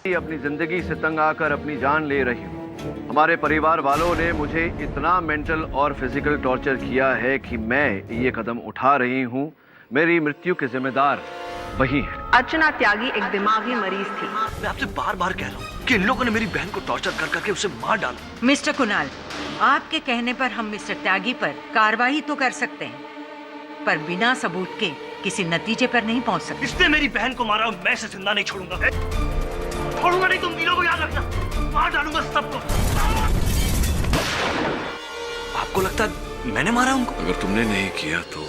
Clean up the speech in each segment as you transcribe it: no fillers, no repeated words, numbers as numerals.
अपनी जिंदगी से तंग आकर अपनी जान ले रही हूँ। हमारे परिवार वालों ने मुझे इतना मेंटल और फिजिकल टॉर्चर किया है कि मैं ये कदम उठा रही हूँ। मेरी मृत्यु के जिम्मेदार वही है। अर्चना त्यागी एक दिमागी मरीज थी। मैं आपसे बार बार कह रहा हूँ कि इन लोगों ने मेरी बहन को टॉर्चर कर करके उसे मार डाला। मिस्टर कुणाल, आपके कहने पर हम मिस्टर त्यागी पर कार्रवाई तो कर सकते हैं, पर बिना सबूत के किसी नतीजे पर नहीं पहुंच सकते। इसने मेरी बहन को मारा और मैं इसे जिंदा नहीं छोड़ूंगा। छोड़ूंगा नहीं, तुम तीनों को याद रखना, मार डालूंगा सबको। आपको लगता है मैंने मारा उनको? अगर तुमने नहीं किया तो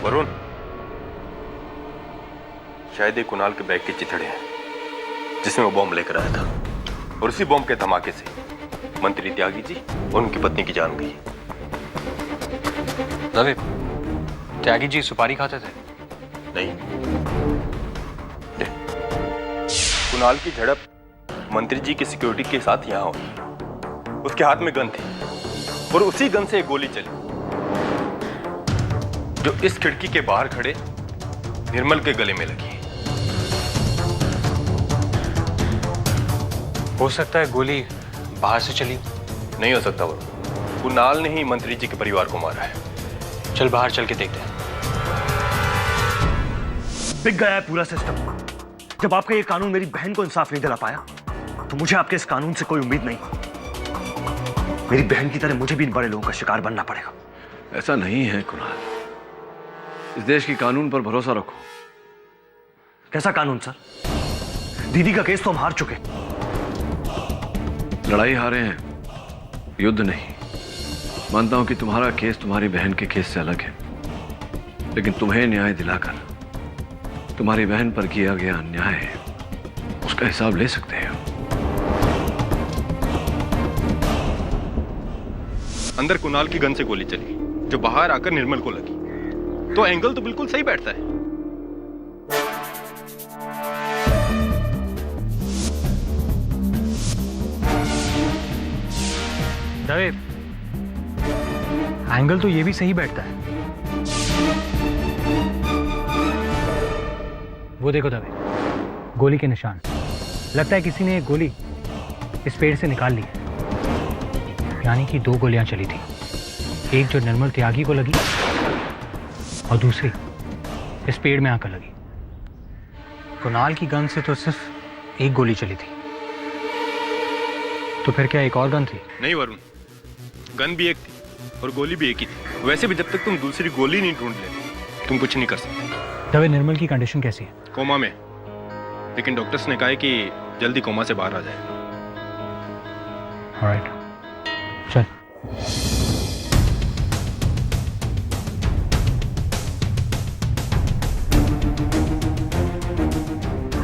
वरुण, शायद ये कुणाल के बैग के चिथड़े हैं जिसमें वो बॉम्ब लेकर आया था, और उसी बॉम्ब के धमाके से मंत्री त्यागी जी और उनकी पत्नी की जान गई। रवि, त्यागी जी सुपारी खाते थे? नहीं, कुणाल की झड़प मंत्री जी की सिक्योरिटी के साथ यहां हुई। उसके हाथ में गन थी और उसी गन से एक गोली चली जो इस खिड़की के बाहर खड़े निर्मल के गले में लगी। हो सकता है गोली बाहर से चली। नहीं हो सकता, वो कुणाल ने ही मंत्री जी के परिवार को मारा है। चल बाहर चल के देखते हैं। बिक गया है पूरा सिस्टम। जब आपका ये कानून मेरी बहन को इंसाफ नहीं दिला पाया तो मुझे आपके इस कानून से कोई उम्मीद नहीं। मेरी बहन की तरह मुझे भी इन बड़े लोगों का शिकार बनना पड़ेगा। ऐसा नहीं है कुणाल, इस देश की कानून पर भरोसा रखो। कैसा कानून सर? दीदी का केस तो हम हार चुके। लड़ाई हारे हैं, युद्ध नहीं। मानता हूं कि तुम्हारा केस तुम्हारी बहन के केस से अलग है, लेकिन तुम्हें न्याय दिलाकर तुम्हारी बहन पर किया गया अन्याय है, उसका हिसाब ले सकते हैं। अंदर कुणाल की गन से गोली चली जो बाहर आकर निर्मल को लगी, तो एंगल तो बिल्कुल सही बैठता है। रवि, एंगल तो ये भी सही बैठता है। वो देखो दवे, गोली के निशान। लगता है किसी ने एक गोली इस पेड़ से निकाल ली है। यानी कि 2 गोलियां चली थी, एक जो निर्मल त्यागी को लगी और दूसरी इस पेड़ में आकर लगी। कुणाल की गन से तो सिर्फ एक गोली चली थी, तो फिर क्या एक और गन थी? नहीं वरुण, गन भी एक थी और गोली भी एक ही थी। वैसे भी जब तक तुम दूसरी गोली नहीं ढूंढ लेते तुम कुछ नहीं कर सकते। दवे, निर्मल की कंडीशन कैसी है? कोमा में, लेकिन डॉक्टर्स ने कहा है कि जल्दी कोमा से बाहर आ जाए। ऑलराइट, चल।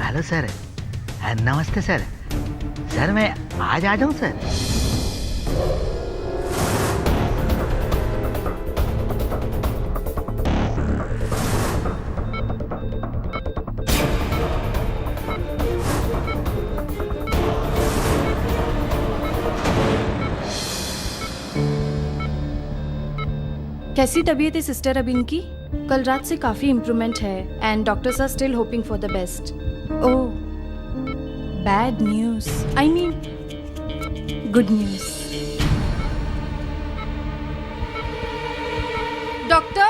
हेलो सर, नमस्ते सर। सर मैं आज आ जाऊं सर? कैसी तबीयत है सिस्टर अब इनकी? कल रात से काफी इम्प्रूवमेंट है and doctors are still hoping for the best. Oh, bad news, I mean good news. Doctor,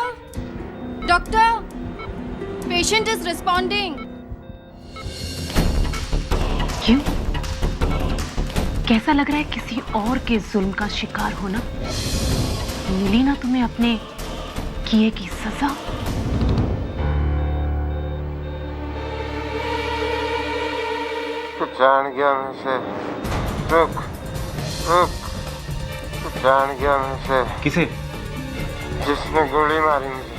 doctor, patient is responding. क्यों? कैसा लग रहा है किसी और के जुल्म का शिकार होना? मिली ना तुम्हें अपने किए की सजा? तू जान गया मुझसे। रुक रुक, तू जान गया मुझसे। किसे? जिसने गोली मारी मुझे,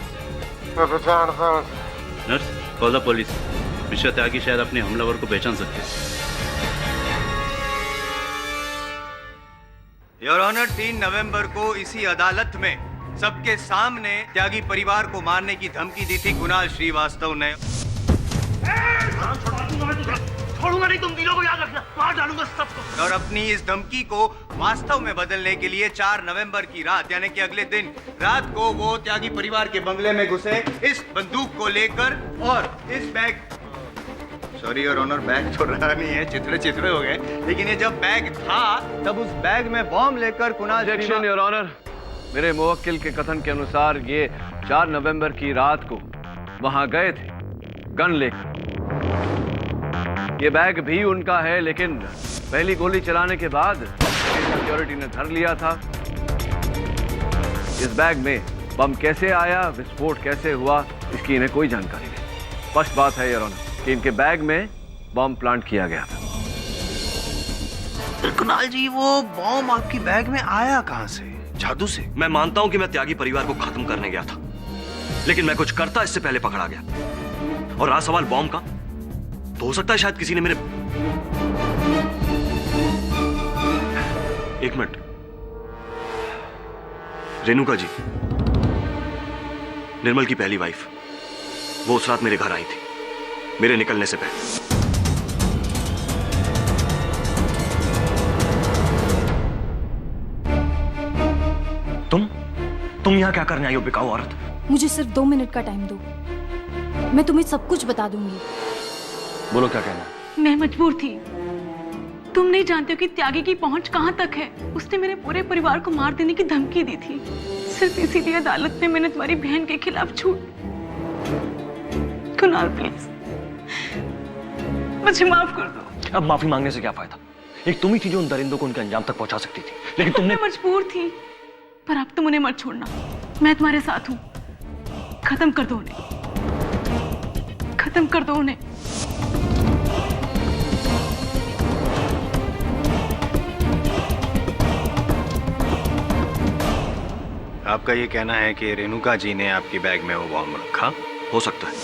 मैं तो जानता हूँ। Nurse, call the police. Mister Tyagi शायद अपने हमलावर को पहचान सकते हैं। योर ऑनर 3 नवंबर को इसी अदालत में सबके सामने त्यागी परिवार को मारने की धमकी दी थी कुणाल श्रीवास्तव ने। छोड़ूंगा नहीं, तुम तीनों को याद रखना, मार डालूंगा सबको। और अपनी इस धमकी को वास्तव में बदलने के लिए 4 नवंबर की रात यानी कि अगले दिन रात को वो त्यागी परिवार के बंगले में घुसे इस बंदूक को लेकर और इस bag, sorry your honour bag तो रहा नहीं है, चित्रे हो गए, लेकिन ये जब बैग था तब उस बैग में बॉम्ब लेकर कुणाल योर ऑनर, मेरे मुवक्किल के कथन के अनुसार ये 4 नवंबर की रात को वहां गए थे गन लेकर। ये बैग भी उनका है, लेकिन पहली गोली चलाने के बाद सिक्योरिटी ने धर लिया था। इस बैग में बम कैसे आया, विस्फोट कैसे हुआ, इसकी इन्हें कोई जानकारी नहीं। स्पष्ट बात है योर ऑनर कि इनके बैग में बम प्लांट किया गया था। कुणाल जी, वो बॉम्ब आपकी बैग में आया कहां से? जादू से? मैं मानता हूं कि मैं त्यागी परिवार को खत्म करने गया था, लेकिन मैं कुछ करता इससे पहले पकड़ा गया। और रहा सवाल बॉम्ब का, तो हो सकता है शायद किसी ने मेरे... एक मिनट, रेणुका जी, निर्मल की पहली वाइफ, वो उस रात मेरे घर आई थी मेरे निकलने से पहले। तुम यहां क्या करने आई हो बिकाऊ औरत? मुझे सिर्फ 2 मिनट का टाइम दो, मैं तुम्हें सब कुछ बता दूंगी। बोलो क्या कहना है? मैं मजबूर थी। तुम नहीं जानते हो कि त्यागी की पहुंच कहां तक है। उसने मेरे पूरे परिवार को मार देने की धमकी दी थी। सिर्फ इसीलिए अदालत में मैंने तुम्हारी बहन के खिलाफ झूठ। कुणाल प्लीज मुझे माफ कर दो। अब माफी मांगने से क्या फायदा? एक तुम ही थी जो उन दरिंदों को उनके अंजाम तक पहुंचा सकती थी, लेकिन तुमने... मैं मजबूर थी, पर अब तुम उन्हें मत छोड़ना। मैं तुम्हारे साथ हूं। खत्म कर दो उन्हें, खत्म कर दो उन्हें। आपका ये कहना है कि रेणुका जी ने आपकी बैग में वो बॉम्ब रखा? हो सकता है।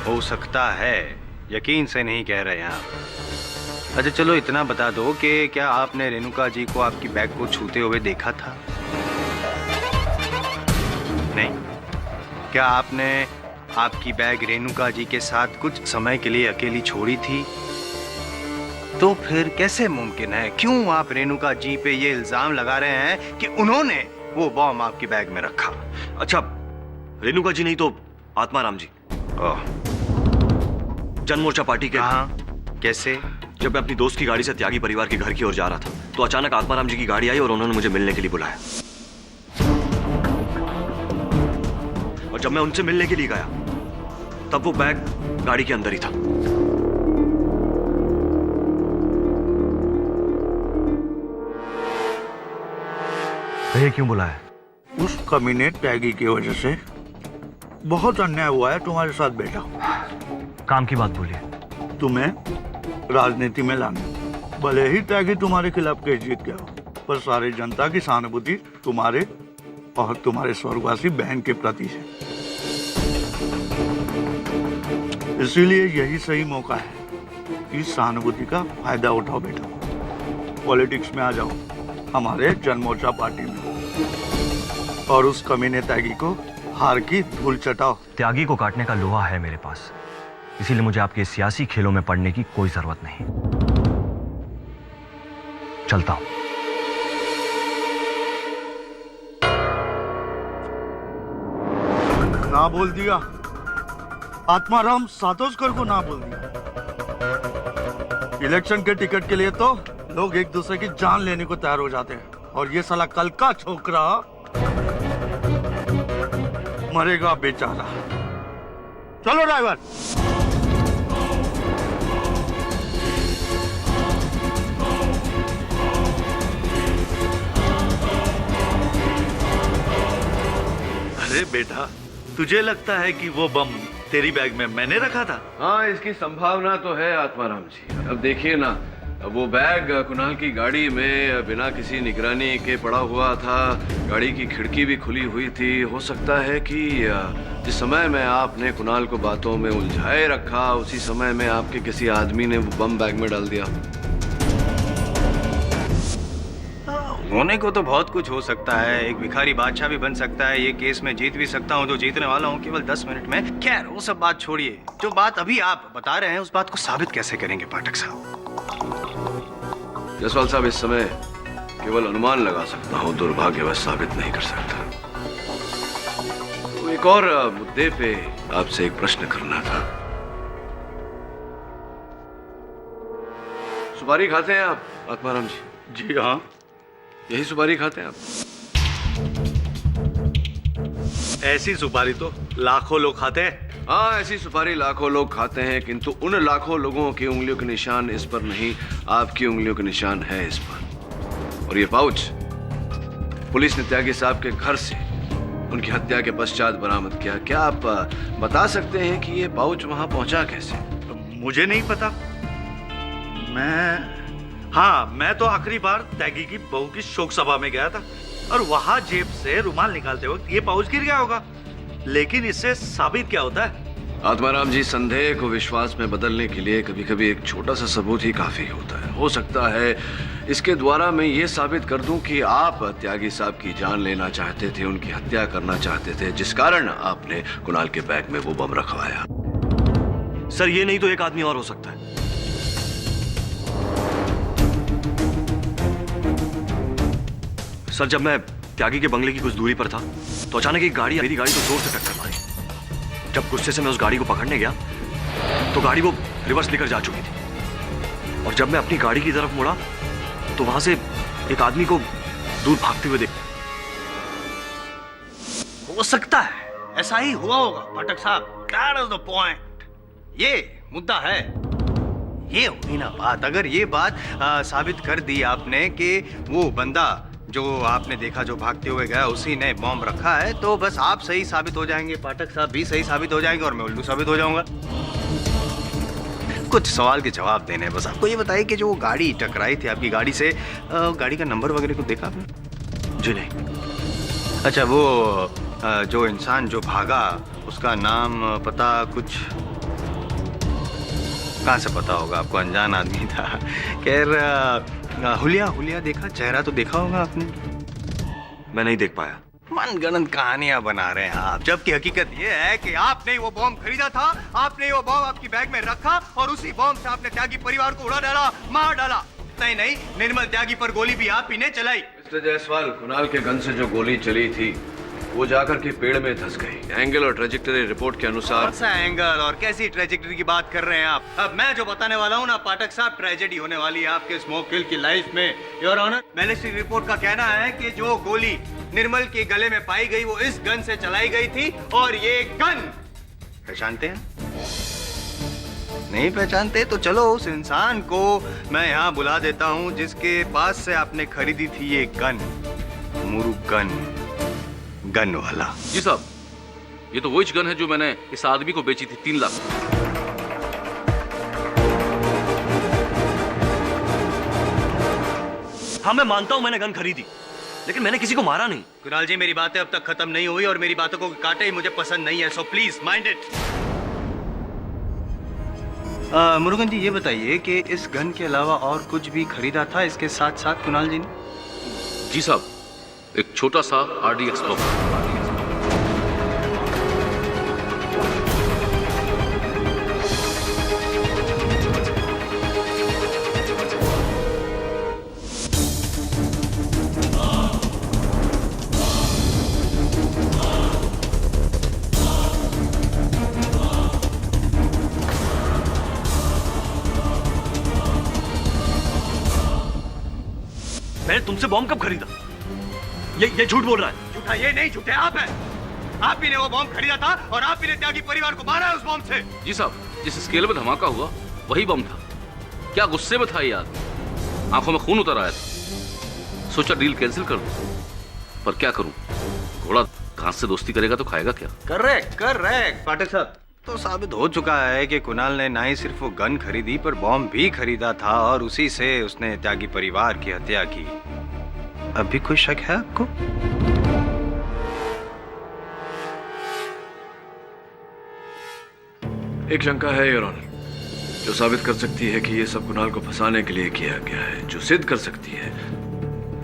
हो सकता है, यकीन से नहीं कह रहे हैं आप। अच्छा चलो इतना बता दो कि क्या आपने रेणुका जी को आपकी बैग को छूते हुए देखा था? नहीं। क्या आपने आपकी बैग रेणुका जी के साथ कुछ समय के लिए अकेली छोड़ी थी? तो फिर कैसे मुमकिन है, क्यों आप रेणुका जी पे ये इल्जाम लगा रहे हैं कि उन्होंने वो बॉम्ब आपकी बैग में रखा? अच्छा, रेणुका जी नहीं तो आत्माराम जी। जन मोर्चा पार्टी के। हाँ, कैसे? जब मैं अपनी दोस्त की गाड़ी से त्यागी परिवार के घर की ओर जा रहा था तो अचानक आत्माराम जी की गाड़ी आई और उन्होंने मुझे मिलने के लिए बुलाया। और जब मैं उनसे मिलने के लिए गया तब वो बैग गाड़ी के अंदर ही था। ये क्यों बुलाया? उस कमीने त्यागी की वजह से बहुत अन्याय हुआ है तुम्हारे साथ बेटा। काम की बात बोलिए। तुम्हें राजनीति में लाना, भले ही त्यागी तुम्हारे खिलाफ केस जीत गया हो, पर सारी जनता की सहानुभूति तुम्हारे और तुम्हारे स्वर्गवासी बहन के प्रति है। इसीलिए यही सही मौका है, इस सहानुभूति का फायदा उठाओ बेटा। पॉलिटिक्स में आ जाओ, हमारे जन मोर्चा पार्टी में, और उस कमीने त्यागी को हार की धूल चटाओ। त्यागी को काटने का लोहा है मेरे पास, इसीलिए मुझे आपके सियासी खेलों में पड़ने की कोई जरूरत नहीं। चलता हूं। ना बोल दिया, आत्माराम सातोस्कर को ना बोल दिया। इलेक्शन के टिकट के लिए तो लोग एक दूसरे की जान लेने को तैयार हो जाते हैं, और ये साला कल का छोकरा मरेगा बेचारा। चलो ड्राइवर। अरे बेटा, तुझे लगता है कि वो बम तेरी बैग में मैंने रखा था। हाँ, इसकी संभावना तो है आत्माराम जी। अब देखिए ना, वो बैग कुणाल की गाड़ी में बिना किसी निगरानी के पड़ा हुआ था। गाड़ी की खिड़की भी खुली हुई थी। हो सकता है कि जिस समय में आपने कुणाल को बातों में उलझाए रखा, उसी समय में आपके किसी आदमी ने वो बम बैग में डाल दिया। होने को तो बहुत कुछ हो सकता है। एक भिखारी बादशाह भी बन सकता है। ये केस में जीत भी सकता हूँ, जो जीतने वाला हूँ केवल 10 मिनट में। खैर, वो सब बात छोड़िए। जो बात अभी आप बता रहे हैं, उस बात को साबित कैसे करेंगे पाठक साहब? जसवाल साहब, इस समय केवल अनुमान लगा सकता हूँ, दुर्भाग्यवश साबित नहीं कर सकता। तो एक और मुद्दे पे आपसे एक प्रश्न करना था। सुपारी खाते हैं आप आत्माराम जी? जी हाँ। यही सुपारी खाते हैं आप? ऐसी सुपारी तो लाखों लोग खाते हैं। हाँ, ऐसी सुपारी लाखों लोग खाते हैं, किंतु उन लाखों लोगों की उंगलियों के निशान इस पर नहीं, आपकी उंगलियों के निशान है इस पर। और ये पाउच पुलिस ने त्यागी साहब के घर से उनकी हत्या के पश्चात बरामद किया। क्या आप बता सकते हैं कि ये पाउच वहां पहुंचा कैसे? मुझे नहीं पता। मैं तो आखिरी बार त्यागी की बहू की शोक सभा में गया था और वहां जेब से रुमाल निकालते वक्त ये पाउच गिर गया होगा। लेकिन इससे साबित क्या होता है? आत्माराम जी, संदेह को विश्वास में बदलने के लिए कभी कभी एक छोटा सा सबूत ही काफी होता है। हो सकता है इसके द्वारा मैं ये साबित कर दूं कि आप त्यागी साहब की जान लेना चाहते थे, उनकी हत्या करना चाहते थे, जिस कारण आपने कुणाल के बैग में वो बम रखवाया। सर, ये नहीं तो एक आदमी और हो सकता है। सर, जब मैं त्यागी के बंगले की कुछ दूरी पर था तो अचानक एक गाड़ी मेरी गाड़ी को जोर से टक्कर मारी। जब गुस्से से मैं उस गाड़ी को पकड़ने गया तो गाड़ी वो रिवर्स लेकर जा चुकी थी। और जब मैं अपनी गाड़ी की तरफ मुड़ा तो वहां से एक आदमी को दूर भागते हुए देखा। हो सकता है ऐसा ही हुआ होगा पाठक साहब। That is the point। ये मुद्दा है। ये हुई ना बात। अगर ये बात साबित कर दी आपने कि वो बंदा जो आपने देखा, जो भागते हुए गया, उसी ने बॉम्ब रखा है, तो बस आप सही साबित हो जाएंगे, पाठक साहब भी सही साबित हो जाएंगे और मैं उल्लू साबित हो जाऊंगा। कुछ सवाल के जवाब देने हैं बस। आपको ये बताइए कि जो वो गाड़ी टकराई थी आपकी गाड़ी से, गाड़ी का नंबर वगैरह को देखा आपने? जी नहीं। अच्छा, वो जो इंसान जो भागा, उसका नाम पता कुछ? कहाँ से पता होगा आपको? अनजान आदमी था। खैर, हुलिया देखा? चेहरा तो देखा होगा आपने? मैं नहीं देख पाया। मनगढ़ंत कहानियां बना रहे हैं आप, जबकि हकीकत ये है कि आपने वो बॉम्ब खरीदा था, आपने वो बॉम्ब आपकी बैग में रखा और उसी बॉम्ब से आपने त्यागी परिवार को उड़ा डाला, मार डाला। नहीं, निर्मल त्यागी पर गोली भी आप ही ने चलाई। मिस्टर जायसवाल, कुणाल के गन से जो गोली चली थी वो जाकर के पेड़ में धंस गई। एंगल और ट्रेजेक्टरी रिपोर्ट के अनुसार। कौन सा एंगल और कैसी ट्रेजेक्टरी की बात कर रहे हैं आप? अब मैं जो बताने वाला हूँ ना पाठक साहब, ट्रेजेडी होने वाली है आपके स्मोक किल की लाइफ में। योर ऑनर, बैलिस्टिक रिपोर्ट का कहना है कि जो गोली निर्मल के गले में पाई गई वो इस गन से चलाई गई थी। और ये गन पहचानते हैं? नहीं पहचानते तो चलो उस इंसान को मैं यहाँ बुला देता हूँ जिसके पास से आपने खरीदी थी ये गन। मुरुगन गन वाला। जी साहब, ये तो वही गन है जो मैंने इस आदमी को बेची थी 3 लाख। हाँ, मैं मानता हूं मैंने गन खरीदी, लेकिन मैंने किसी को मारा नहीं। कुणाल जी, मेरी बातें अब तक खत्म नहीं हुई और मेरी बातों को काटे ही मुझे पसंद नहीं है, so please mind it. Murugan ji, ये बताइए कि इस गन के अलावा और कुछ भी खरीदा था इसके साथ साथ कुणाल जी ने? जी साहब, एक छोटा सा RDX बम। मैंने तुमसे बॉम्ब कब खरीदा? ये झूठ बोल रहा है। झूठा ये नहीं, झूठे आप हैं। आप ही ने वो बॉम्ब खरीदा था और आप ही ने त्यागी परिवार को मारा है उस बॉम्ब से। जी साहब, जिस स्केल में धमाका हुआ वही बम था। क्या गुस्से में था ये आदमी, आंखों में खून उतर आया था। सोचा डील कैंसिल कर दूं, पर क्या करूं, घोड़ा घास से दोस्ती करेगा तो खाएगा क्या? करेक्ट पाठक साहब, तो साबित हो चुका है कि कुणाल ने ना ही सिर्फ वो गन खरीदी पर बॉम्ब भी खरीदा था और उसी से उसने त्यागी परिवार की हत्या की। अब भी कोई शक है आपको? एक शंका है योर ऑनर, जो साबित कर सकती है कि ये सब कुणाल को फंसाने के लिए किया गया है, जो सिद्ध कर सकती है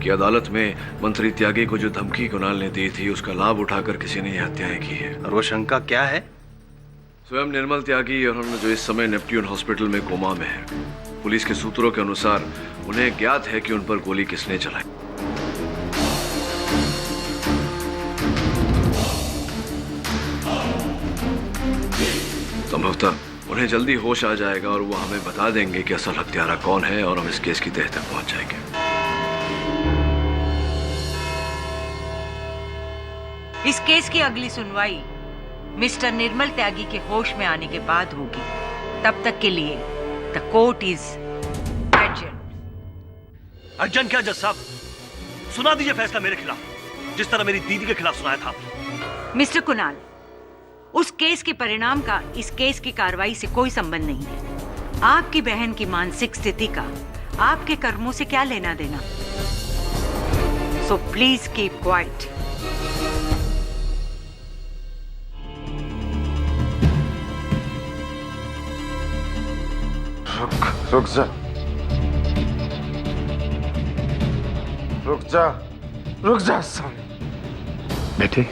कि अदालत में मंत्री त्यागी को जो धमकी कुणाल ने दी थी उसका लाभ उठाकर किसी ने ये हत्याएं की है। और वो शंका क्या है? स्वयं निर्मल त्यागी और जो इस समय नेपट्यून हॉस्पिटल में कोमा में है। पुलिस के सूत्रों के अनुसार उन्हें ज्ञात है कि उन पर गोली किसने चलाई। संभवतः उन्हें जल्दी होश आ जाएगा और वो हमें बता देंगे कि असल हत्यारा कौन है और हम इस केस की तह तक पहुंच जाएंगे। इस केस की अगली सुनवाई मिस्टर निर्मल त्यागी के होश में आने के बाद होगी। तब तक के लिए द कोर्ट इज एडजर्न। अर्जन क्या जज साहब, सुना दीजिए फैसला मेरे खिलाफ, जिस तरह मेरी दीदी के खिलाफ सुनाया था आपने। मिस्टर कुणाल, उस केस के परिणाम का इस केस की कार्रवाई से कोई संबंध नहीं है। आपकी बहन की मानसिक स्थिति का आपके कर्मों से क्या लेना देना। So please keep quiet. रुक जा, रुक जा, रुक जा सामने। बेटी,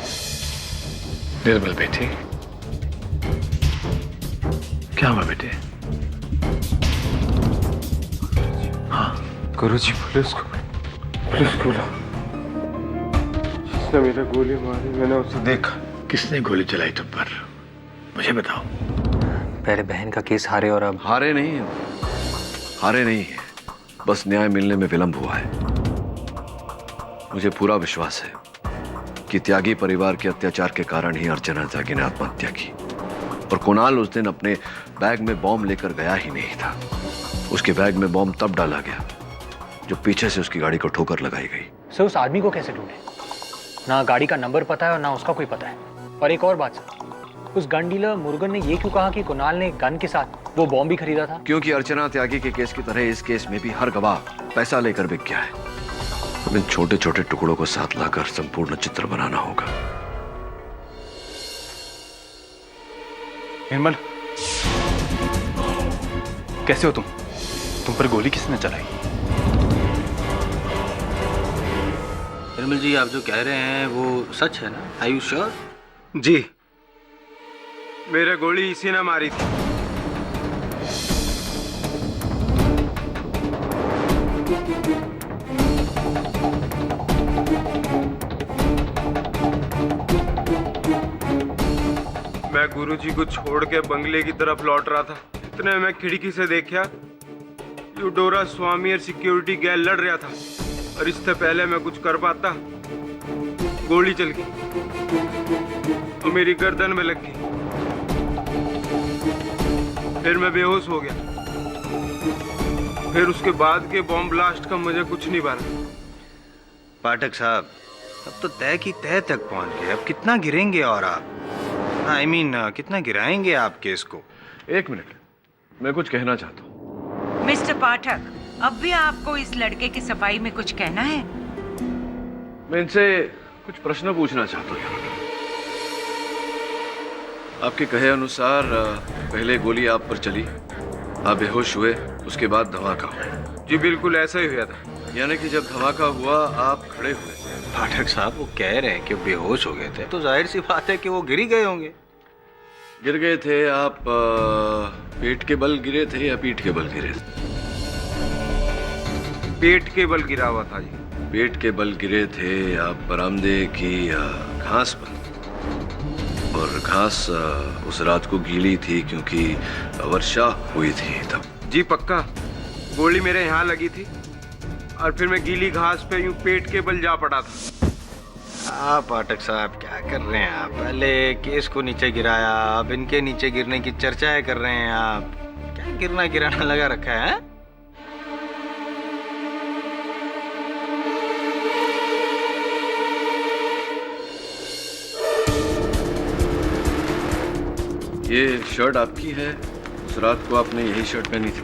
निर्मल बेटी, क्या हुआ बेटे? हाँ गुरुजी, पुलिस को बुलाओ। जिसने मेरे गोली मारी मैंने उसे देखा। किसने गोली चलाई तुम पर, मुझे बताओ। पहले बहन का केस हारे और अब हारे नहीं है, बस न्याय मिलने में विलंब हुआ है। मुझे पूरा विश्वास है कि त्यागी परिवार के अत्याचार के कारण ही अर्चना त्यागी ने आत्महत्या की और कुणाल उस दिन अपने बैग में बॉम्ब लेकर गया ही नहीं था। उसके बैग में बॉम्ब तब डाला गया जब पीछे से उसकी गाड़ी को ठोकर लगाई गई। सर, उस आदमी को कैसे ढूंढे? ना गाड़ी का नंबर पता है और ना उसका कोई पता है। और एक और बात सर, उस गन डीलर मुरुगन ने ये क्यों कहा कि कुणाल ने गन के साथ वो बॉम्ब भी खरीदा था? क्योंकि अर्चना त्यागी के केस की तरह इस केस में भी हर गवाह पैसा लेकर बिक गया है। इन छोटे छोटे टुकड़ों को साथ लाकर संपूर्ण चित्र बनाना होगा। निर्मल, कैसे हो तुम? तुम पर गोली किसने चलाई? निर्मल जी, आप जो कह रहे हैं वो सच है ना? Are you sure? जी, मेरे गोली इसी ने मारी थी। मैं गुरुजी को छोड़ के बंगले की तरफ लौट रहा था। इतने में खिड़की से देखा यूडोरा स्वामी और सिक्योरिटी गैर लड़ रहा था और इससे पहले मैं कुछ कर पाता, गोली चल गई और मेरी गर्दन में लग गई। फिर मैं बेहोश हो गया। फिर उसके बाद के बॉम्ब ब्लास्ट का मुझे कुछ नहीं मारा। पाठक साहब, अब तो तय की तय तक पहुंच गए। अब कितना गिरेंगे और आप? I mean, कितना गिराएंगे आप केस को? एक मिनट, मैं कुछ कहना चाहता हूँ। मिस्टर पाठक, अब भी आपको इस लड़के की सफाई में कुछ कहना है? मैं इनसे कुछ प्रश्न पूछना चाहता हूँ। आपके कहे अनुसार पहले गोली आप पर चली, आप बेहोश हुए, उसके बाद धमाका हुआ। जी बिल्कुल ऐसा ही हुआ था। यानी कि जब धमाका हुआ आप खड़े हुए। पाठक साहब, वो कह रहे हैं कि बेहोश हो गए थे, तो जाहिर सी बात है कि वो गिर ही गए होंगे। गिर गए थे आप? पेट के बल गिरे थे या पीठ के बल गिरे थे? पेट के बल गिरा हुआ था जी। पेट के बल गिरे थे आप बरामदे की घास पर, और घास उस रात को गीली थी क्योंकि वर्षा हुई थी तब। जी पक्का, गोली मेरे यहाँ लगी थी और फिर मैं गीली घास पे यूं पेट के बल जा पड़ा था। पाठक साहब, क्या कर रहे हैं आप? पहले केस को नीचे गिराया, अब इनके नीचे गिरने की चर्चाएं कर रहे हैं आप। क्या गिरना गिराना लगा रखा है? ये शर्ट आपकी है? उस रात को आपने यही शर्ट पहनी थी?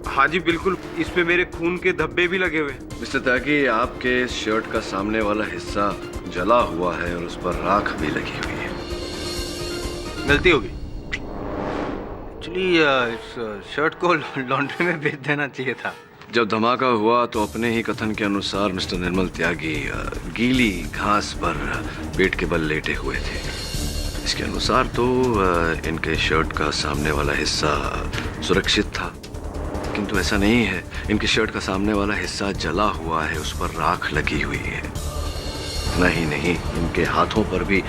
हाँ जी बिल्कुल, इस पे मेरे खून के धब्बे भी लगे हुए हैं। मिस्टर त्यागी, आपके शर्ट का सामने वाला हिस्सा जला हुआ है और उस पर राख भी लगी हुई है। गलती होगी। एक्चुअली इस शर्ट को लॉन्ड्री में भेज देना चाहिए था। जब धमाका हुआ तो अपने ही कथन के अनुसार मिस्टर निर्मल त्यागी गीली घास पर पेट के बल लेटे हुए थे। इसके अनुसार तो इनके शर्ट का सामने वाला हिस्सा सुरक्षित था, किंतु ऐसा नहीं है। इनकी शर्ट का सामने वाला हिस्सा जला हुआ है, उस पर राख लगी हुई है। इतना ही नहीं, इनके हाथों पर भी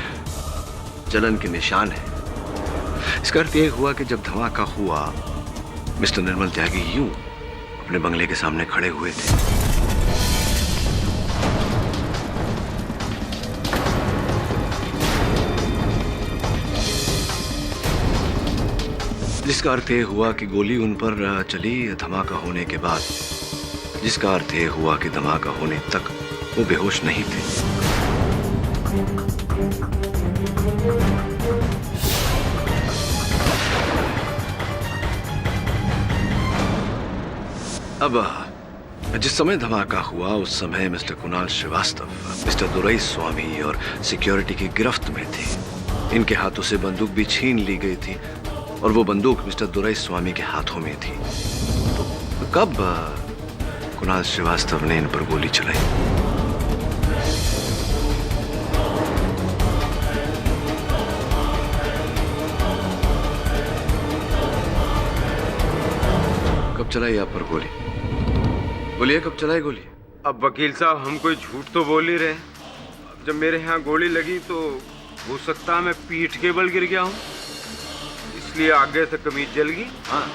जलन के निशान है। इसका अर्थ यह हुआ कि जब धमाका हुआ, मिस्टर निर्मल त्यागी यूं अपने बंगले के सामने खड़े हुए थे। जिसका अर्थ यह हुआ कि गोली उन पर चली धमाका होने के बाद, जिसका अर्थ यह हुआ कि धमाका होने तक वो बेहोश नहीं थे। अब जिस समय धमाका हुआ उस समय मिस्टर कुणाल श्रीवास्तव, मिस्टर दुरई स्वामी और सिक्योरिटी की गिरफ्त में थे। इनके हाथों से बंदूक भी छीन ली गई थी और वो बंदूक मिस्टर दुरई स्वामी के हाथों में थी। तो कब कुणाल श्रीवास्तव ने इन पर गोली चलाई? कब चलाई आप पर गोली? बोलिए, कब चलाई गोली? अब वकील साहब, हम कोई झूठ तो बोल ही रहे। अब जब मेरे यहाँ गोली लगी तो हो सकता है मैं पीठ के बल गिर गया हूँ, इसलिए आगे से कमीज जल गई। हाँ,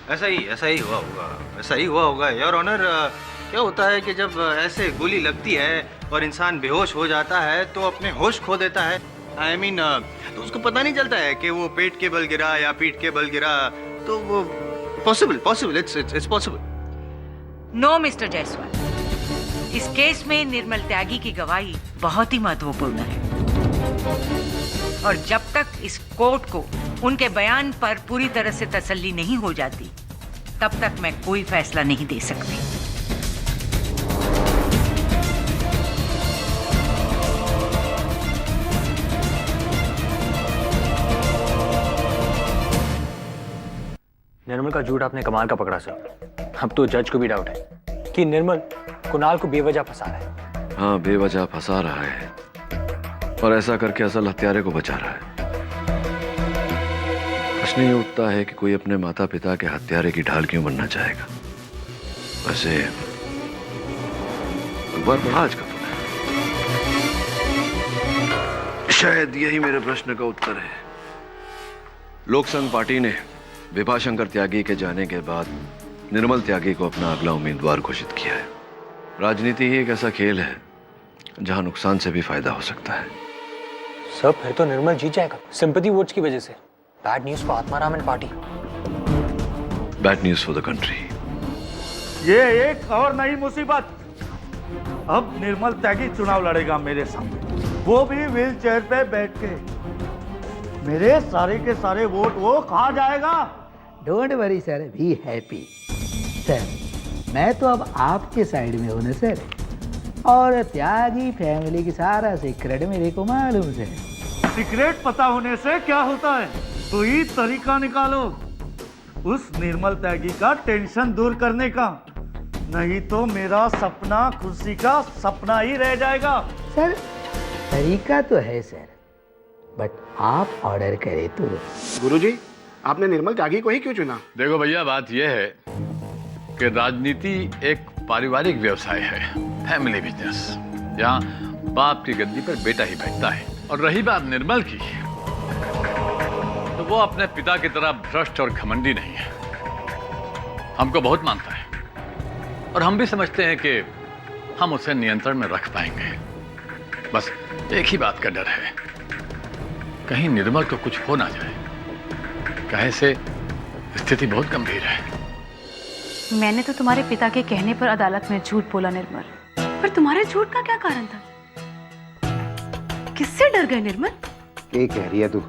ऐसा ही हुआ होगा योर ऑनर। क्या होता है कि जब ऐसे गोली लगती है और इंसान बेहोश हो जाता है तो अपने होश खो देता है। आई मीन तो उसको पता नहीं चलता है कि वो पेट के बल गिरा या पीठ के बल गिरा। तो वो possible it's possible. No mister Jaiswal, इस केस में निर्मल त्यागी की गवाही बहुत ही महत्वपूर्ण है और जब तक इस कोर्ट को उनके बयान पर पूरी तरह से तसल्ली नहीं हो जाती, तब तक मैं कोई फैसला नहीं दे सकती। निर्मल का झूठ आपने कमाल का पकड़ा सर। अब तो जज को भी डाउट है कि निर्मल कुणाल को बेवजह फंसा रहा है। हाँ, बेवजह फंसा रहा है और ऐसा करके असल हत्यारे को बचा रहा है। प्रश्न ये उठता है कि कोई अपने माता पिता के हत्यारे की ढाल क्यों बनना चाहेगा? वैसे अखबार पढ़ा आज का तुमने? शायद यही मेरे प्रश्न का उत्तर है। लोक संघ पार्टी ने विभाशंकर त्यागी के जाने के बाद निर्मल त्यागी को अपना अगला उम्मीदवार घोषित किया है। राजनीति ही एक ऐसा खेल है जहां नुकसान से भी फायदा हो सकता है। सर, फिर तो निर्मल जीत जाएगा सिंपैथी वोट्स की वजह से। Bad news for Atmaram and party. Bad news for the country. ये एक और नई मुसीबत। अब निर्मल त्यागी चुनाव लड़ेगा मेरे सामने, वो भी व्हील चेयर पे बैठ के। मेरे सारे के सारे वोट वो खा जाएगा। Don't worry sir, be happy sir. मैं तो अब आपके साइड में हूं ना सर, और त्यागी फैमिली की सारा सीक्रेट मेरे को मालूम है। सीक्रेट पता होने से क्या होता है? कोई तरीका निकालो उस निर्मल त्यागी का टेंशन दूर करने का, नहीं तो मेरा सपना खुशी का सपना ही रह जाएगा। सर, तरीका तो है सर, बट आप ऑर्डर करें तो। गुरुजी, आपने निर्मल त्यागी को ही क्यों चुना? देखो भैया, बात यह है कि राजनीति एक पारिवारिक व्यवसाय है, फैमिली बिजनेस। यहाँ बाप की गद्दी पर बेटा ही बैठता है। और रही बात निर्मल की, तो वो अपने पिता की तरह भ्रष्ट और घमंडी नहीं है। हमको बहुत मानता है और हम भी समझते हैं कि हम उसे नियंत्रण में रख पाएंगे। बस एक ही बात का डर है, कहीं निर्मल को कुछ हो ना जाए। कहे से स्थिति बहुत गंभीर है। मैंने तो तुम्हारे पिता के कहने पर अदालत में झूठ बोला निर्मल, पर तुम्हारे झूठ का क्या कारण था? किससे डर गए निर्मल? क्या कह रही है तू?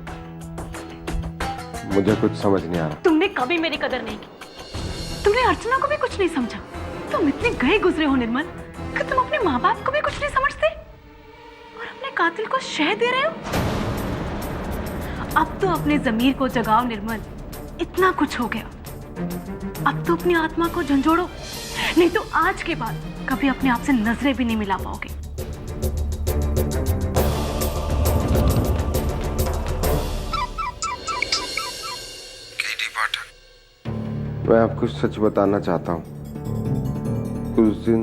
मुझे कुछ समझ नहीं आ रहा। तुमने कभी मेरी कदर नहीं की, तुमने अर्चना को भी कुछ नहीं समझा। तुम इतने गए गुजरे हो निर्मल कि तुम अपने माँ बाप को भी कुछ नहीं समझते और अपने कातिल को शह दे रहे हो। अब तो अपने जमीर को जगाओ निर्मल, इतना कुछ हो गया। अब तो अपनी आत्मा को झंझोड़ो, नहीं तो आज के बाद कभी अपने आप से नजरें भी नहीं मिला पाओगे। मैं आपको सच बताना चाहता हूँ, उस दिन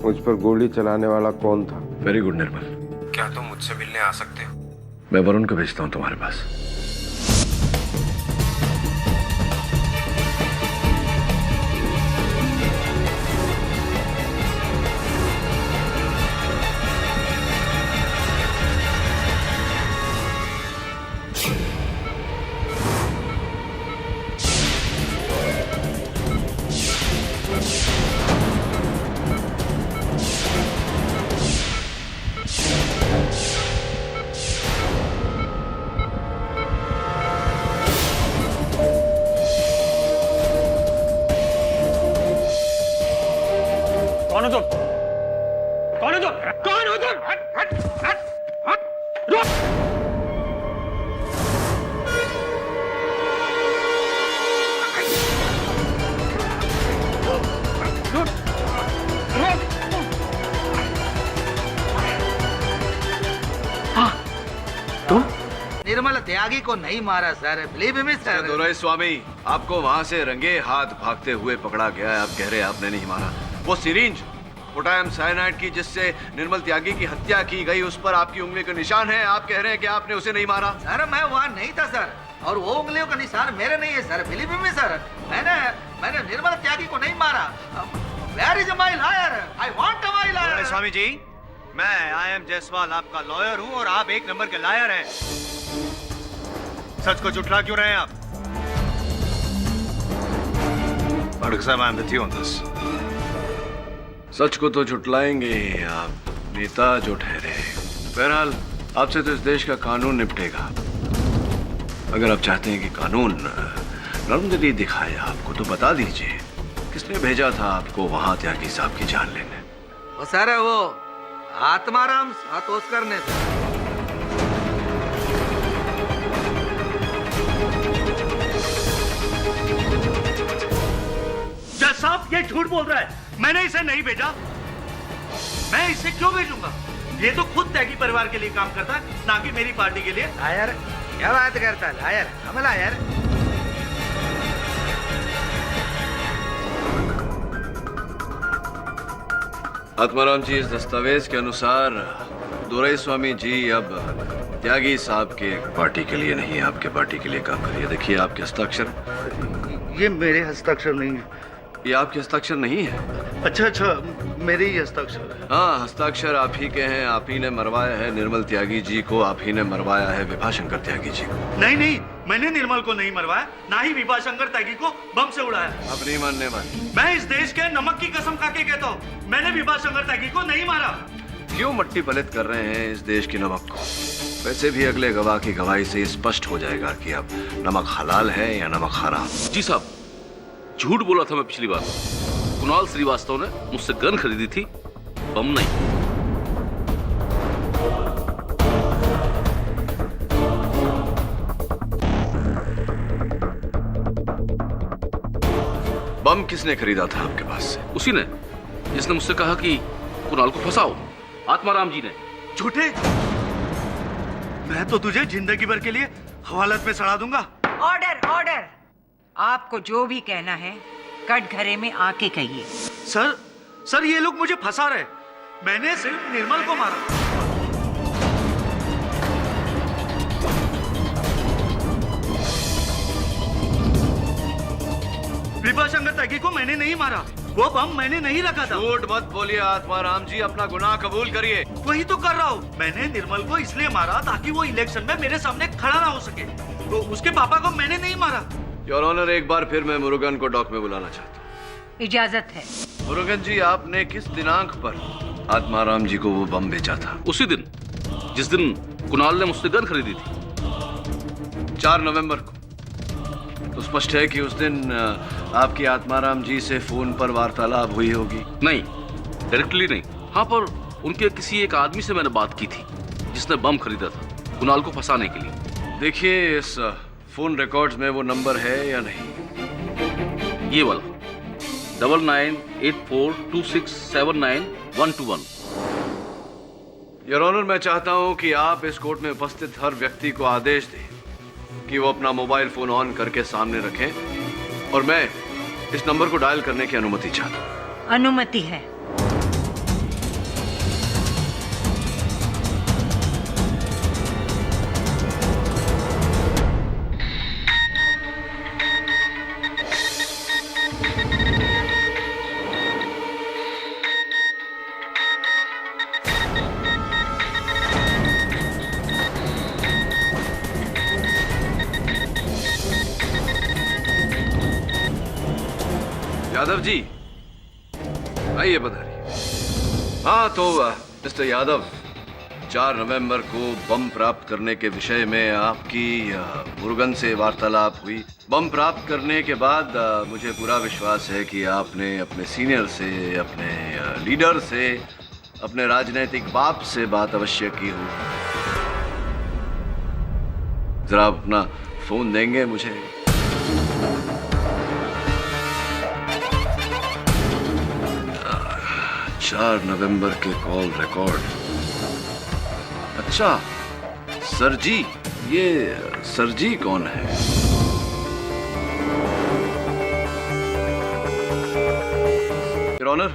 मुझ पर गोली चलाने वाला कौन था? वेरी गुड निर्मल। क्या तुम मुझसे मिलने आ सकते हो? मैं वरुण को भेजता हूँ तुम्हारे पास। कौन हो तुम? कौन हो तुम? कौन हो तुम? हट हट हट हट रुक! निर्मल त्यागी को नहीं मारा sir, believe me sir. Dorai स्वामी, आपको वहां से रंगे हाथ भागते हुए पकड़ा गया है। आप कह रहे हैं आपने नहीं मारा। वो सिरिंज पोटासियम साइनाइड की जिससे निर्मल त्यागी की हत्या की गई, उस पर आपकी उंगली का निशान है। आप कह रहे हैं कि आपने उसे नहीं मारा। सर मैं वहाँ नहीं था सर, और वो उंगलियों का निशान मेरे नहीं है सर, बिलीव मी सर। मैंने निर्मल त्यागी को नहीं मारा। Where is my lawyer? I want my lawyer. Swami ji, मैं IM जायसवाल आपका लॉयर हूँ और आप एक नंबर के लायर हैं। सच को झुठला क्यों रहे हैं आप? I'm with you on this. सच को तो झुटलाएंगे ही आप, नेता जो ठहरे। बहरहाल आपसे तो इस देश का कानून निपटेगा। अगर आप चाहते हैं कि कानून नर्मदली दिखाए आपको, तो बता दीजिए किसने भेजा था आपको वहां त्यागी साहब की जान लेने? वो सर वो आत्माराम सातोस करने। जज साहब ये झूठ बोल रहा है, मैंने इसे नहीं भेजा। मैं इसे क्यों भेजूंगा? ये तो खुद त्यागी परिवार के लिए काम करता है, ना कि मेरी पार्टी के लिए। लायर क्या बात करता है? लायर हम लायर। आत्माराम जी, इस दस्तावेज के अनुसार दोराई स्वामी जी अब त्यागी साहब के पार्टी के लिए नहीं, आपके पार्टी के लिए काम करिए। देखिए आपके हस्ताक्षर। ये मेरे हस्ताक्षर नहीं है। ये आपके हस्ताक्षर नहीं है? अच्छा, मेरे ही हस्ताक्षर है। हाँ, हस्ताक्षर आप ही के हैं। आप ही ने मरवाया है निर्मल त्यागी जी को, आप ही ने मरवाया है विभाशंकर त्यागी जी को। नहीं, मैंने निर्मल को नहीं मरवाया, ना ही विभाशंकर त्यागी को बम से उड़ाया। आप नहीं मानने वाले? मैं इस देश के नमक की कसम खा के कहता हूँ, मैंने विभाशंकर त्यागी को नहीं मारा। क्यों मट्टी पलित कर रहे हैं इस देश की नमक को? वैसे भी अगले गवाह की गवाही से स्पष्ट हो जाएगा कि अब नमक हलाल है या नमक हराम। जी साहब, झूठ बोला था मैं पिछली बार। कुणाल श्रीवास्तव ने मुझसे गन खरीदी थी, बम नहीं। बम किसने खरीदा था आपके पास से? उसी ने जिसने मुझसे कहा कि कुणाल को फंसाओ, आत्माराम जी ने। झूठे! मैं तो तुझे जिंदगी भर के लिए हवालात में सड़ा दूंगा। Order order! आपको जो भी कहना है कटघरे में आके कहिए। सर ये लोग मुझे फंसा रहे। मैंने सिर्फ निर्मल को मारा। विभाशंकर त्यागी को मैंने नहीं मारा, वो बम मैंने नहीं रखा था। झूठ मत बोलिए आत्माराम जी, अपना गुनाह कबूल करिए। वही तो कर रहा हूँ। मैंने निर्मल को इसलिए मारा ताकि वो इलेक्शन में मेरे सामने खड़ा ना हो सके। तो उसके पापा को मैंने नहीं मारा। योर ऑनर, एक बार फिर मैं मुरुगन को डॉक में बुलाना चाहता हूँ। इजाजत है। मुरुगन जी, आपने किस दिनांक पर आत्माराम जी को वो बम बेचा था? उसी दिन जिस दिन कुणाल ने मुझसे गन खरीदी थी। 4 नवंबर को। तो स्पष्ट है कि उस दिन आपकी आत्माराम जी से फोन पर वार्तालाप हुई होगी। नहीं, डायरेक्टली नहीं। हाँ, पर उनके किसी एक आदमी से मैंने बात की थी जिसने बम खरीदा था कुणाल को फंसाने के लिए। देखिए इस फोन रिकॉर्ड्स में वो नंबर है या नहीं? ये वाला 998426792121। योर ऑनर, मैं चाहता हूं कि आप इस कोर्ट में उपस्थित हर व्यक्ति को आदेश दें कि वो अपना मोबाइल फोन ऑन करके सामने रखें, और मैं इस नंबर को डायल करने की अनुमति चाहता हूं। अनुमति है। यादव जी, आइए पधारिए। हाँ तो मिस्टर यादव, 4 नवंबर को बम प्राप्त करने के विषय में आपकी मुरुगन से वार्तालाप हुई। बम प्राप्त करने के बाद मुझे पूरा विश्वास है कि आपने अपने सीनियर से, अपने लीडर से, अपने राजनीतिक बाप से बात अवश्य की हो। जरा आप अपना फोन देंगे मुझे? 4 नवंबर के कॉल रिकॉर्ड। अच्छा, सरजी, ये सरजी कौन है? योर ऑनर,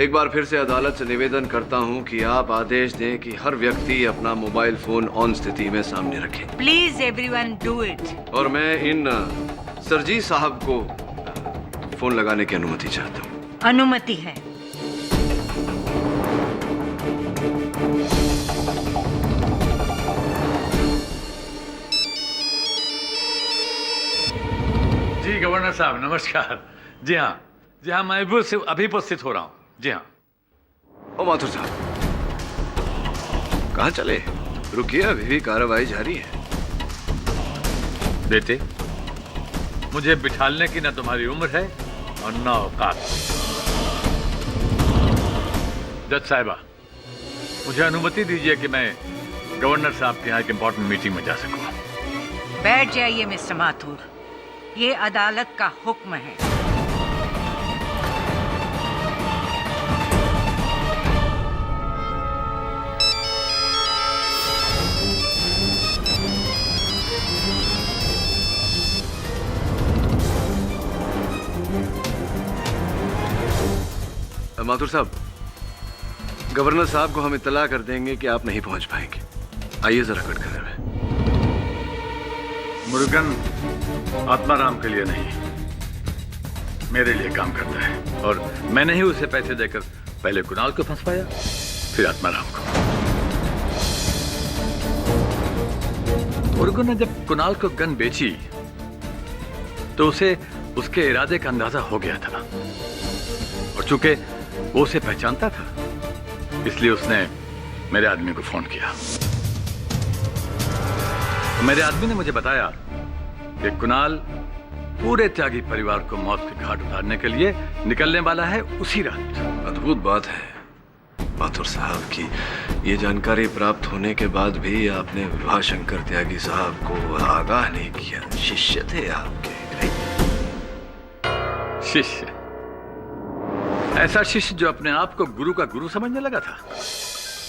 एक बार फिर से अदालत से निवेदन करता हूं कि आप आदेश दें कि हर व्यक्ति अपना मोबाइल फोन ऑन स्थिति में सामने रखे। Please everyone do it. और मैं इन सरजी साहब को फोन लगाने की अनुमति चाहता हूं। अनुमति है। जी गवर्नर साहब नमस्कार। जी हाँ मैं अभी उपस्थित हो रहा हूँ। जी हाँ। ओ माथुर साहब, कहाँ चले? रुकिए, अभी भी कार्रवाई जारी है। बेटे, मुझे बिठालने की ना तुम्हारी उम्र है और ना औकात। जज साहिबा, मुझे अनुमति दीजिए कि मैं गवर्नर साहब के यहाँ एक इंपॉर्टेंट मीटिंग में जा सकूँ। बैठ जाइए मिस्टर माथुर, ये अदालत का हुक्म है। माथुर साहब, गवर्नर साहब को हम इत्तला कर देंगे कि आप नहीं पहुंच पाएंगे। आइए जरा कटघरे में। मुरुगन आत्माराम के लिए नहीं, मेरे लिए काम करता है, और मैंने ही उसे पैसे देकर पहले कुणाल को फंसवाया, फिर आत्माराम को। मुरुगन ने जब कुणाल को गन बेची तो उसे उसके इरादे का अंदाजा हो गया था, और चूंकि वो उसे पहचानता था, इसलिए उसने मेरे आदमी को फोन किया। मेरे आदमी ने मुझे बताया कि कुणाल पूरे त्यागी परिवार को मौत के घाट उतारने के लिए निकलने वाला है उसी रात। अद्भुत बात है माथुर साहब की ये जानकारी प्राप्त होने के बाद भी आपने विभा शंकर त्यागी साहब को आगाह नहीं किया। शिष्य थे आपके, नहीं? शिष्य? ऐसा शिष्य जो अपने आप को गुरु का गुरु समझने लगा था।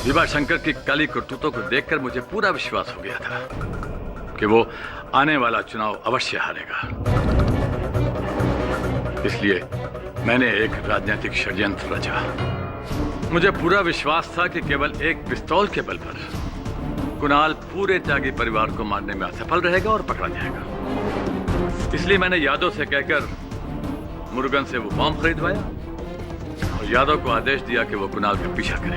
विभा शंकर की काली करतूतों को देखकर मुझे पूरा विश्वास हो गया था कि वो आने वाला चुनाव अवश्य हारेगा। इसलिए मैंने एक राजनीतिक षड्यंत्र रचा। मुझे पूरा विश्वास था कि केवल एक पिस्तौल के बल पर कुणाल पूरे त्यागी परिवार को मारने में असफल रहेगा और पकड़ा जाएगा। इसलिए मैंने यादव से कहकर मुरुगन से वो बम खरीदवाया और यादव को आदेश दिया कि वो कुणाल का पीछा करे,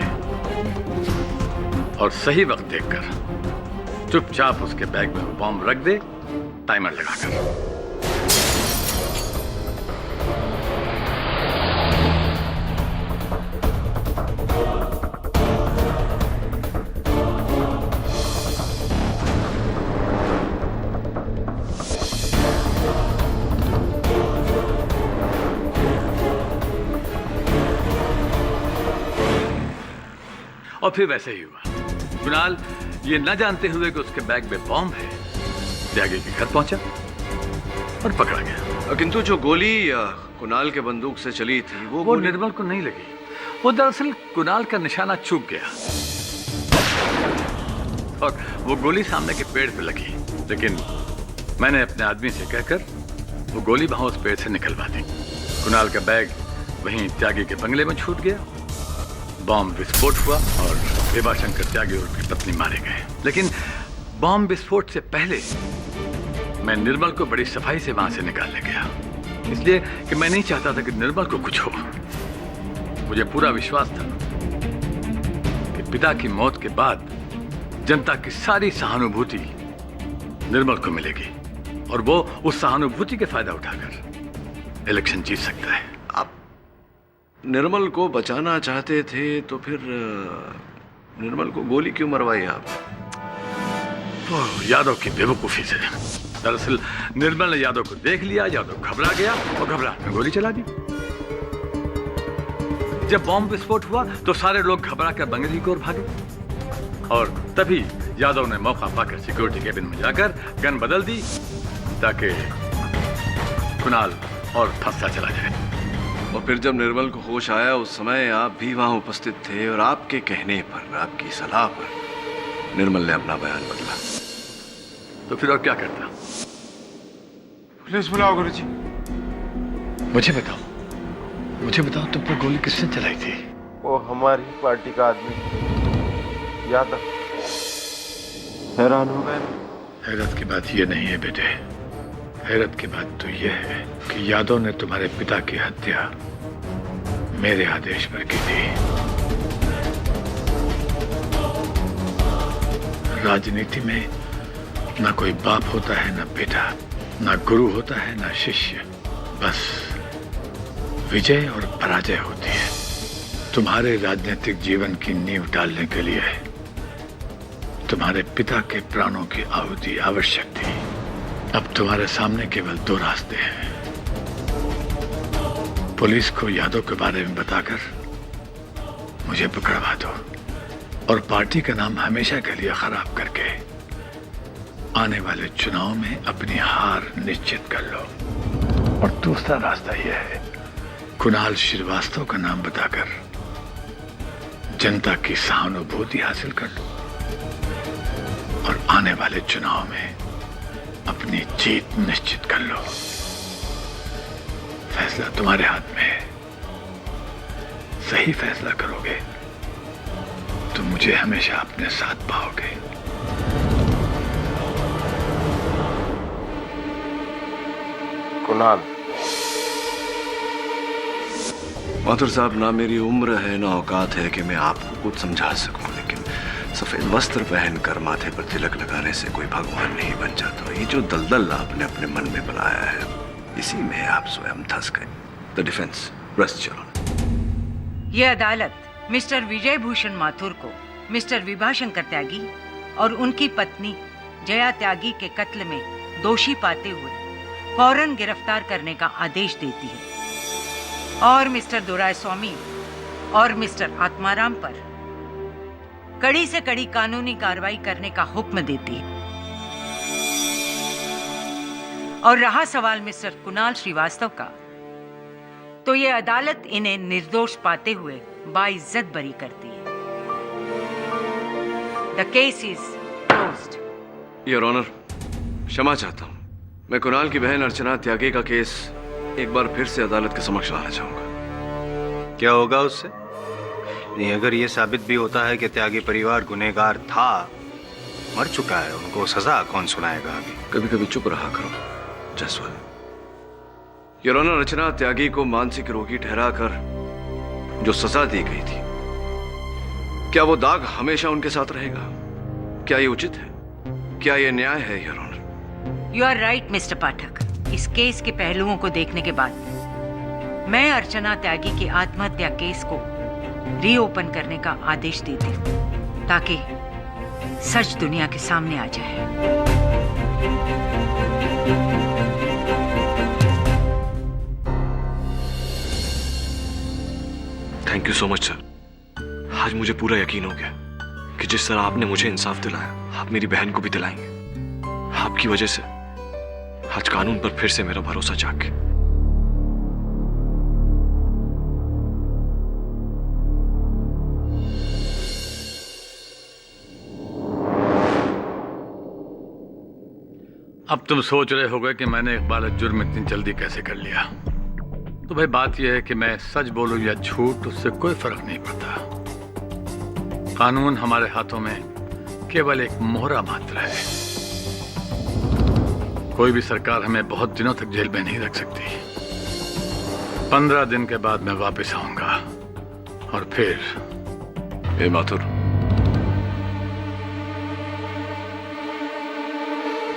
और सही वक्त देखकर चुपचाप उसके बैग में वो बम रख दे, टाइमर लगाकर। और फिर वैसे ही हुआ। कुणाल ये न जानते हुए कि उसके बैग में बॉम्ब है, त्यागी के घर पहुंचा और पकड़ा गया। किंतु जो गोली कुणाल के बंदूक से चली थी वो निर्मल को नहीं लगी। वो दरअसल कुणाल का निशाना चूक गया और वो गोली सामने के पेड़ पे लगी, लेकिन मैंने अपने आदमी से कहकर वो गोली वहां उस पेड़ से निकलवा दी। कुणाल का बैग वहीं त्यागी के बंगले में छूट गया, बॉम्ब विस्फोट हुआ और विभाशंकर त्यागी और उसकी पत्नी मारे गए। लेकिन बॉम्ब विस्फोट से पहले मैं निर्मल को बड़ी सफाई से वहां से निकालने गया, इसलिए कि मैं नहीं चाहता था कि निर्मल को कुछ हो। मुझे पूरा विश्वास था कि पिता की मौत के बाद जनता की सारी सहानुभूति निर्मल को मिलेगी और वो उस सहानुभूति के फायदा उठाकर इलेक्शन जीत सकता है। आप निर्मल को बचाना चाहते थे तो फिर निर्मल को गोली क्यों मरवाई आप? यादव की बेवकूफी से। दरअसल निर्मल ने यादव को देख लिया, यादव घबरा गया और घबराहट में गोली चला दी। जब बॉम्ब विस्फोट हुआ तो सारे लोग घबरा कर बंगले की ओर भागे और तभी यादव ने मौका पाकर सिक्योरिटी केबिन में जाकर गन बदल दी ताकि कुणाल और फंसता चला जाए। और फिर जब निर्मल को होश आया उस समय आप भी वहां उपस्थित थे और आपके कहने पर, आपकी सलाह पर निर्मल ने अपना बयान बदला। तो फिर और क्या करता? पुलिस बुलाओ गुरुजी। मुझे बताओ तुम पर गोली किसने चलाई थी? वो हमारी पार्टी का आदमी यादव। हैरान हो गए? हैरत की बात ये नहीं है बेटे, हैरत की बात तो ये है कि यादव ने तुम्हारे पिता की हत्या मेरे आदेश पर की थी। राजनीति में ना कोई बाप होता है ना बेटा, ना गुरु होता है ना शिष्य, बस विजय और पराजय होती है। तुम्हारे राजनीतिक जीवन की नींव डालने के लिए तुम्हारे पिता के प्राणों की आहुति आवश्यक थी। अब तुम्हारे सामने केवल दो रास्ते हैं। पुलिस को यादव के बारे में बताकर मुझे पकड़वा दो और पार्टी का नाम हमेशा के लिए खराब करके आने वाले चुनाव में अपनी हार निश्चित कर लो। और दूसरा रास्ता यह है, कुणाल श्रीवास्तव का नाम बताकर जनता की सहानुभूति हासिल कर लो और आने वाले चुनाव में अपनी जीत निश्चित कर लो। फैसला तुम्हारे हाथ में है। सही फैसला करोगे तो मुझे हमेशा अपने साथ पाओगे। कुणाल। माथुर साहब, ना मेरी उम्र है ना औकात है कि मैं आपको कुछ समझा सकूं, लेकिन सफेद वस्त्र पहनकर माथे पर तिलक लगाने से कोई भगवान नहीं बन जाता। ये जो दलदल आपने अपने मन में बनाया है, इसी में आप स्वयं धंस गए। The defence rest your honour. ये अदालत मिस्टर विजय भूषण माथुर को मिस्टर विभाशंकर त्यागी और उनकी पत्नी जया त्यागी के कत्ल में दोषी पाते हुए फौरन गिरफ्तार करने का आदेश देती है और मिस्टर दोरायस्वामी और मिस्टर आत्माराम पर कड़ी से कड़ी कानूनी कार्रवाई करने का हुक्म देती है। और रहा सवाल मिस्टर कुणाल श्रीवास्तव का, तो ये अदालत इन्हें निर्दोष पाते हुए बाइज्जत बरी करती है। The case is closed. Your honour, क्षमा चाहता हूं। मैं कुणाल की बहन अर्चना त्यागी का केस एक बार फिर से अदालत के समक्ष लाना चाहूंगा। क्या होगा उससे? नहीं, अगर ये साबित भी होता है कि त्यागी परिवार गुनहगार था, मर चुका है, उनको सजा कौन सुनाएगा अभी? कभी कभी चुप रहा करो जसवल। योर ऑनर, रचना त्यागी को मानसिक रोगी ठहराकर जो सजा दी गई थी, क्या वो दाग हमेशा उनके साथ रहेगा? क्या ये उचित है? क्या ये न्याय है your honour? You are right mister Pathak. इस केस के पहलुओं को देखने के बाद मैं अर्चना त्यागी के आत्महत्या केस को रीओपन करने का आदेश देती हूँ ताकि सच दुनिया के सामने आ जाए। Thank you so much sir. आज मुझे पूरा यकीन हो गया कि जिस तरह आपने मुझे इंसाफ दिलाया, आप मेरी बहन को भी दिलाएंगे। आपकी वजह से आज कानून पर फिर से मेरा भरोसा जाग गया। अब तुम सोच रहे होगे कि मैंने इकबाल जुर्म इतनी जल्दी कैसे कर लिया। तो भाई बात यह है कि मैं सच बोलूं या झूठ, उससे कोई फर्क नहीं पड़ता। कानून हमारे हाथों में केवल एक मोहरा मात्र है। कोई भी सरकार हमें बहुत दिनों तक जेल में नहीं रख सकती। 15 दिन के बाद मैं वापस आऊंगा और फिर ए माथुर,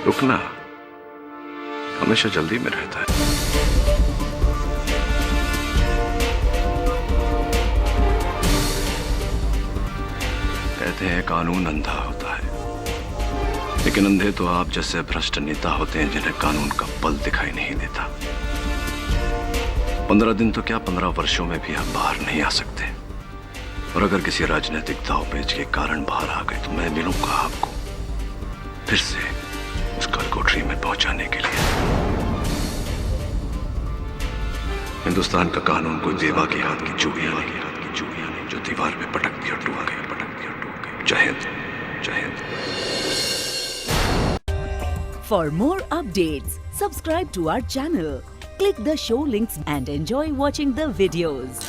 रुकना हमेशा जल्दी में रहता है। कहते हैं कानून अंधा होता है, लेकिन अंधे तो आप जैसे भ्रष्ट नेता होते हैं जिन्हें कानून का बल दिखाई नहीं देता। 15 दिन तो क्या 15 वर्षों में भी हम बाहर नहीं आ सकते। और अगर किसी राजनीतिक दांवपेच के कारण बाहर आ गए तो मैं मिलूंगा आपको फिर से उस कोठरी में पहुंचाने के लिए। हिंदुस्तान का कानून कोई देवा के हाथ की चूड़ियां नहीं जो दीवार पे पटक दिया टूट गए। जय हिंद, जय Hind. For more updates, subscribe to our channel, click the show links and enjoy watching the videos.